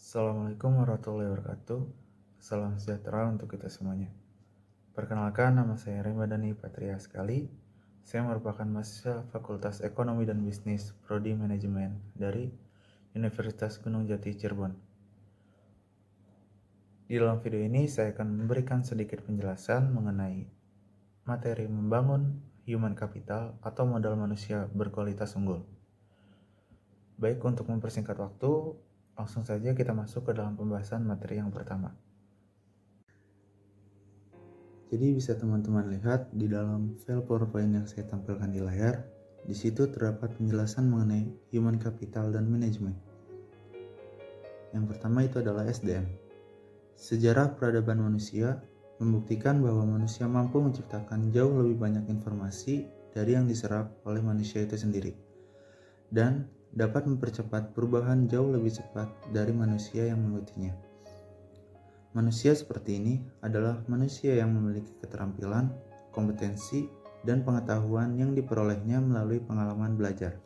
Assalamualaikum warahmatullahi wabarakatuh. Salam sejahtera untuk kita semuanya. Perkenalkan, nama saya Remadani Patria Sekali. Saya merupakan mahasiswa Fakultas Ekonomi dan Bisnis Prodi Manajemen dari Universitas Gunung Jati Cirebon. Di dalam video ini saya akan memberikan sedikit penjelasan mengenai materi membangun human capital atau modal manusia berkualitas unggul. Baik, untuk mempersingkat waktu, langsung saja kita masuk ke dalam pembahasan materi yang pertama. Jadi bisa teman-teman lihat di dalam file PowerPoint yang saya tampilkan di layar, di situ terdapat penjelasan mengenai human capital dan manajemen. Yang pertama itu adalah SDM. Sejarah peradaban manusia membuktikan bahwa manusia mampu menciptakan jauh lebih banyak informasi dari yang diserap oleh manusia itu sendiri, dan dapat mempercepat perubahan jauh lebih cepat dari manusia yang mengikutinya. Manusia seperti ini adalah manusia yang memiliki keterampilan, kompetensi, dan pengetahuan yang diperolehnya melalui pengalaman belajar.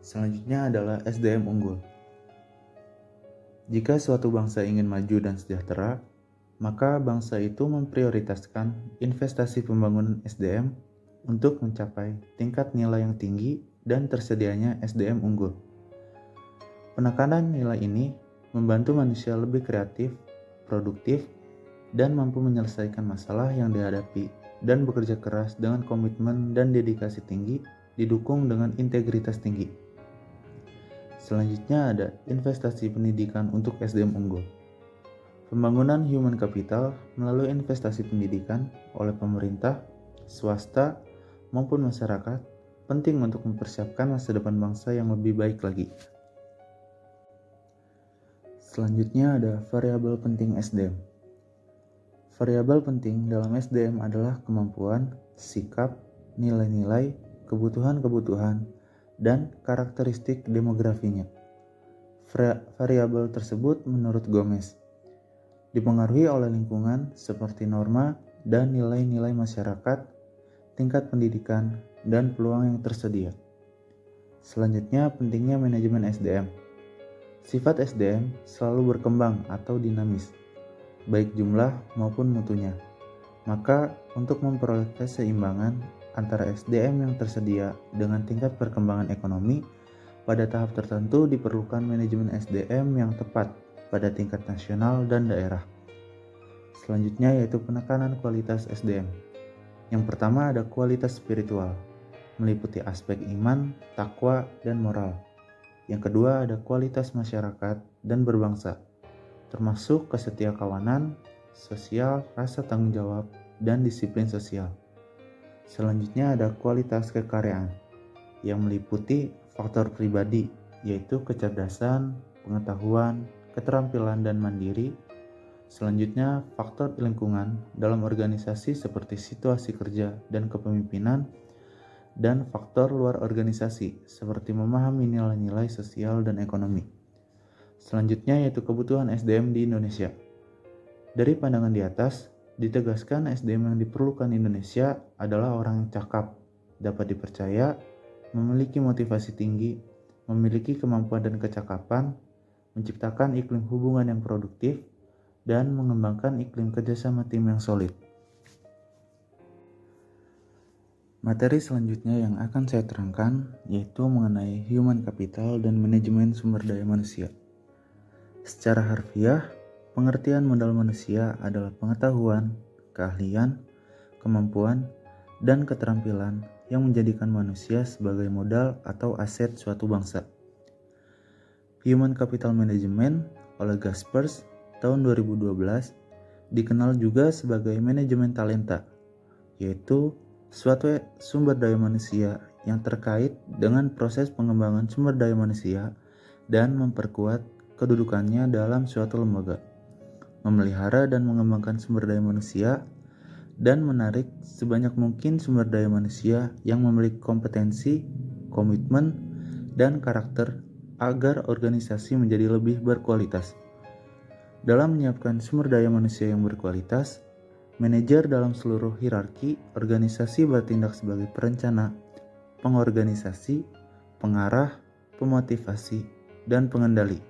Selanjutnya adalah SDM unggul. Jika suatu bangsa ingin maju dan sejahtera, maka bangsa itu memprioritaskan investasi pembangunan SDM untuk mencapai tingkat nilai yang tinggi dan tersedianya SDM unggul. Penekanan nilai ini membantu manusia lebih kreatif, produktif, dan mampu menyelesaikan masalah yang dihadapi dan bekerja keras dengan komitmen dan dedikasi tinggi, didukung dengan integritas tinggi. Selanjutnya ada investasi pendidikan untuk SDM unggul. Pembangunan human capital melalui investasi pendidikan oleh pemerintah, swasta, maupun masyarakat penting untuk mempersiapkan masa depan bangsa yang lebih baik lagi. Selanjutnya ada variabel penting SDM. Variabel penting dalam SDM adalah kemampuan, sikap, nilai-nilai, kebutuhan-kebutuhan, dan karakteristik demografinya. Variabel tersebut menurut Gomez dipengaruhi oleh lingkungan seperti norma dan nilai-nilai masyarakat, tingkat pendidikan, dan peluang yang tersedia. Selanjutnya, pentingnya manajemen SDM. Sifat SDM selalu berkembang atau dinamis, baik jumlah maupun mutunya. Maka, untuk memperoleh keseimbangan antara SDM yang tersedia dengan tingkat perkembangan ekonomi, pada tahap tertentu diperlukan manajemen SDM yang tepat pada tingkat nasional dan daerah. Selanjutnya yaitu penekanan kualitas SDM. Yang pertama ada kualitas spiritual, meliputi aspek iman, takwa, dan moral. Yang kedua ada kualitas masyarakat dan berbangsa, termasuk kesetiakawanan, sosial, rasa tanggung jawab, dan disiplin sosial. Selanjutnya ada kualitas kekaryaan, yang meliputi faktor pribadi, yaitu kecerdasan, pengetahuan, keterampilan, dan mandiri. Selanjutnya, faktor lingkungan dalam organisasi seperti situasi kerja dan kepemimpinan, dan faktor luar organisasi seperti memahami nilai-nilai sosial dan ekonomi. Selanjutnya yaitu kebutuhan SDM di Indonesia. Dari pandangan di atas, ditegaskan SDM yang diperlukan Indonesia adalah orang yang cakap, dapat dipercaya, memiliki motivasi tinggi, memiliki kemampuan dan kecakapan, menciptakan iklim hubungan yang produktif, dan mengembangkan iklim kerjasama tim yang solid. Materi selanjutnya yang akan saya terangkan yaitu mengenai human capital dan manajemen sumber daya manusia. Secara harfiah, pengertian modal manusia adalah pengetahuan, keahlian, kemampuan, dan keterampilan yang menjadikan manusia sebagai modal atau aset suatu bangsa. Human Capital Management oleh Gaspers tahun 2012 dikenal juga sebagai manajemen talenta, yaitu suatu sumber daya manusia yang terkait dengan proses pengembangan sumber daya manusia dan memperkuat kedudukannya dalam suatu lembaga, memelihara dan mengembangkan sumber daya manusia, dan menarik sebanyak mungkin sumber daya manusia yang memiliki kompetensi, komitmen, dan karakter agar organisasi menjadi lebih berkualitas. Dalam menyiapkan sumber daya manusia yang berkualitas, manajer dalam seluruh hierarki organisasi bertindak sebagai perencana, pengorganisasi, pengarah, pemotivasi, dan pengendali.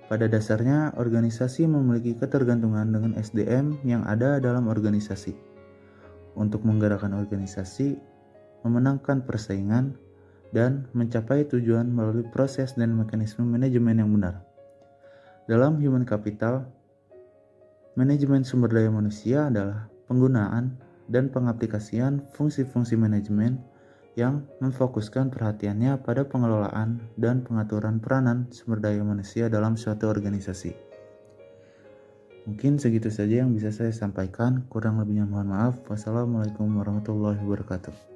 Pada dasarnya, organisasi memiliki ketergantungan dengan SDM yang ada dalam organisasi. Untuk menggerakkan organisasi, memenangkan persaingan, dan mencapai tujuan melalui proses dan mekanisme manajemen yang benar. Dalam human capital, manajemen sumber daya manusia adalah penggunaan dan pengaplikasian fungsi-fungsi manajemen yang memfokuskan perhatiannya pada pengelolaan dan pengaturan peranan sumber daya manusia dalam suatu organisasi. Mungkin segitu saja yang bisa saya sampaikan, kurang lebihnya mohon maaf. Wassalamualaikum warahmatullahi wabarakatuh.